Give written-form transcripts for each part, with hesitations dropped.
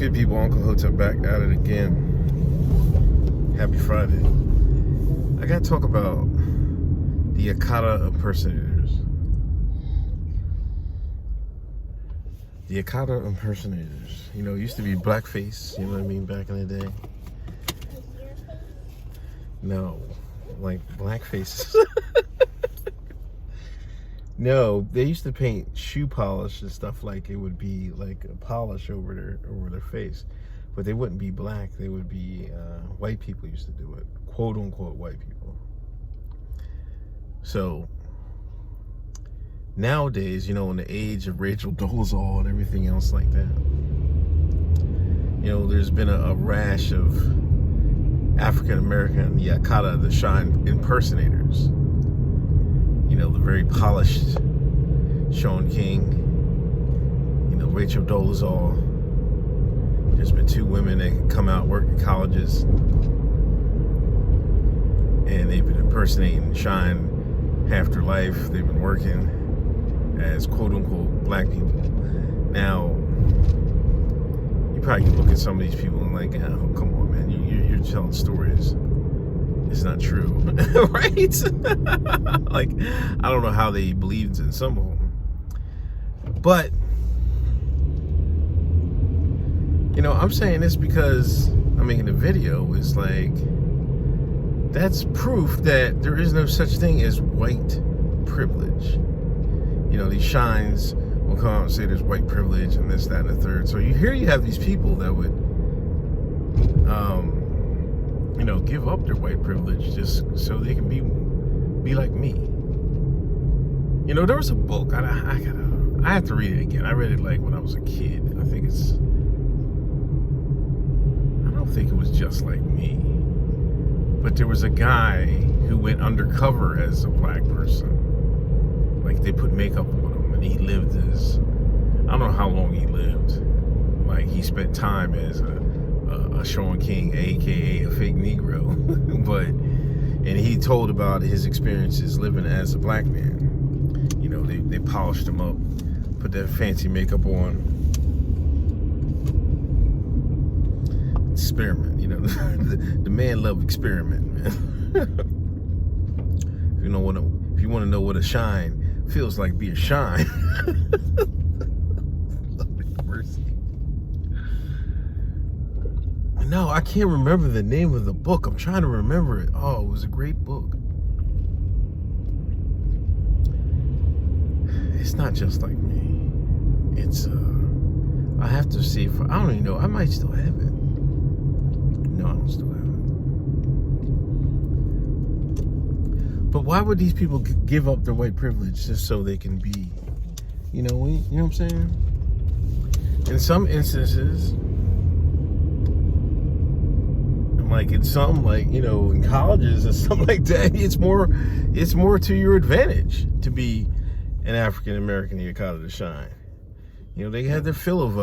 good, people? Uncle Hotep back at it again. Happy Friday. I gotta talk about the Akata impersonators. The Akata impersonators. You know, it used to be blackface, you know what I mean, back in the day. No, like blackface. No, they used to paint shoe polish and stuff like it would be like a polish over their face, but they wouldn't be black. They would be white people used to do it, quote unquote white people. So nowadays, you know, in the age of Rachel Dolezal and everything else like that, you know, there's been a rash of African American, the Akata, the Shine impersonators. You know, the very polished Sean King, you know, Rachel Dolezal. There's been two women that come out, work in colleges, and they've been impersonating Shine half their life. They've been working as quote-unquote black people. Now, you probably can look at some of these people and like, oh, come on, man, you're telling stories. It's not true, right? Like, I don't know how they believed in some of them, but you know, I'm saying this because I'm making a video. Is like, that's proof that there is no such thing as white privilege. You know, these shines will come out and say there's white privilege and this, that, and the third. So you have these people that would, you know, give up their white privilege just so they can be like me. You know, there was a book. I have to read it again. I read it like when I was a kid. I don't think it was Just Like Me, but there was a guy who went undercover as a black person. Like, they put makeup on him, and he lived as, I don't know how long he lived. Like, he spent time as a Sean King, aka a fake Negro, and he told about his experiences living as a black man. You know, they polished him up, put that fancy makeup on. Experiment, you know. the man loved experiment, man. If you want to know what a shine feels like, be a shine. Mercy. No, I can't remember the name of the book. I'm trying to remember it. Oh, it was a great book. It's not Just Like Me. It's I have to see if I don't even know. I might still have it. No, I don't still have it. But why would these people give up their white privilege just so they can be, you know what I'm saying? In some instances, like in some, like, you know, in colleges and stuff like that, it's more to your advantage to be an African American Akata to shine. You know, they had their fill of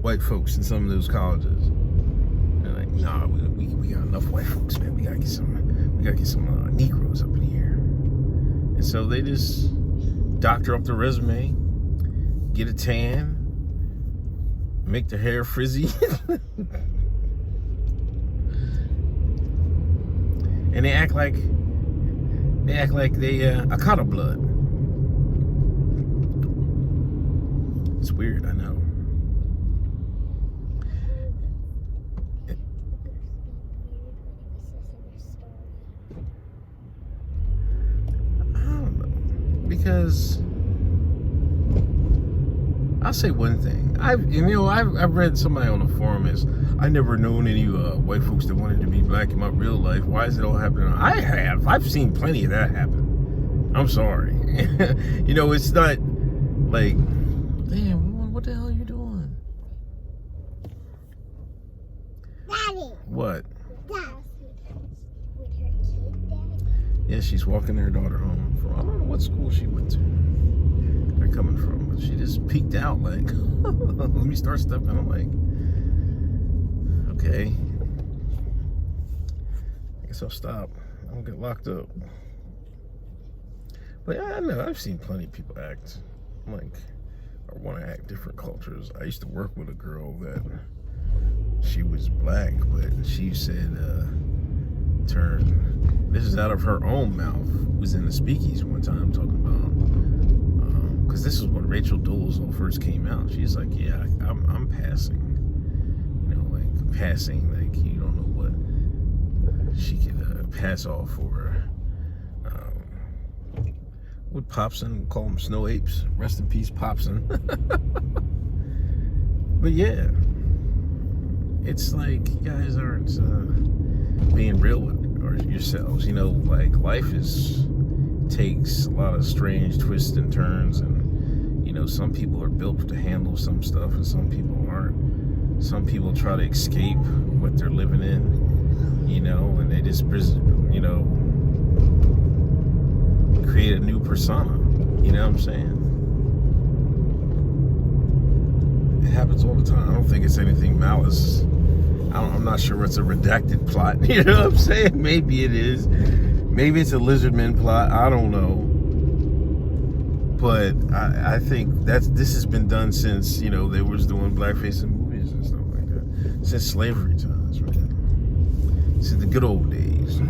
white folks in some of those colleges. They're like, nah, we got enough white folks, man. We gotta get some Negroes up in here. And so they just doctor up their resume, get a tan, make their hair frizzy. And they act like they Akata blood. It's weird, I know. I don't know, because I'll say one thing. I've read somebody on the forum is, I never known any white folks that wanted to be black in my real life. Why is it all happening? I've seen plenty of that happen. I'm sorry. You know, it's not like, damn, what the hell are you doing? Daddy. What? Dad. With her kid, Daddy. Yeah, she's walking her daughter home from, I don't know what school she went to. They're coming from, but she just peeked out like, let me start stepping. I'm like, okay, I guess I'll stop. I don't get locked up. But yeah, I know I've seen plenty of people act like, or want to act different cultures. I used to work with a girl that she was black, but she said, this is out of her own mouth, was in the speakeasy one time talking about, because this is when Rachel Dolezal first came out. She's like, yeah, I'm passing. You know, like passing, like you don't know what she could pass off for. With Popson, call them snow apes. Rest in peace, Popson. But yeah, it's like you guys aren't being real with yourselves. You know, like life takes a lot of strange twists and turns, and you know, some people are built to handle some stuff, and some people aren't. Some people try to escape what they're living in, you know, and they just, you know, create a new persona. You know what I'm saying? It happens all the time. I don't think it's anything malice. I'm not sure it's a redacted plot. You know what I'm saying? Maybe it is. Maybe it's a Lizardman plot. I don't know. But I think this has been done since, you know, they was doing blackface in movies and stuff like that. Since slavery times, man. Since the good old days.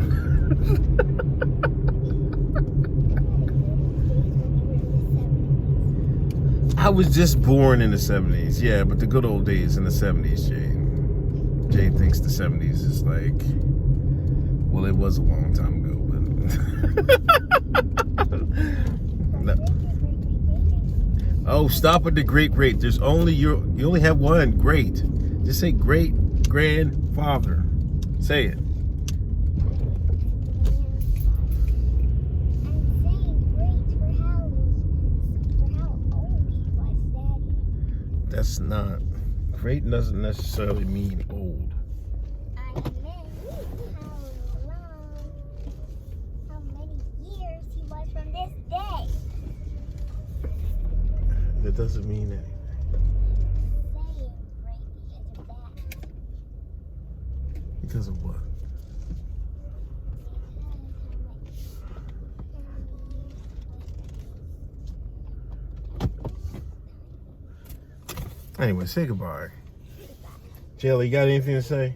I was just born in the 70s, yeah, but the good old days in the 70s, Jane. Jane thinks the 70s is like, well, it was a long time ago, but... No. Oh, stop with the great. There's only you only have one great. Just say great grandfather. Say it. That's not, great doesn't necessarily mean old. I meant how many years he was from this day. That doesn't mean anything. Saying great because of that. Because of what? Anyway, say goodbye. Jelly, you got anything to say?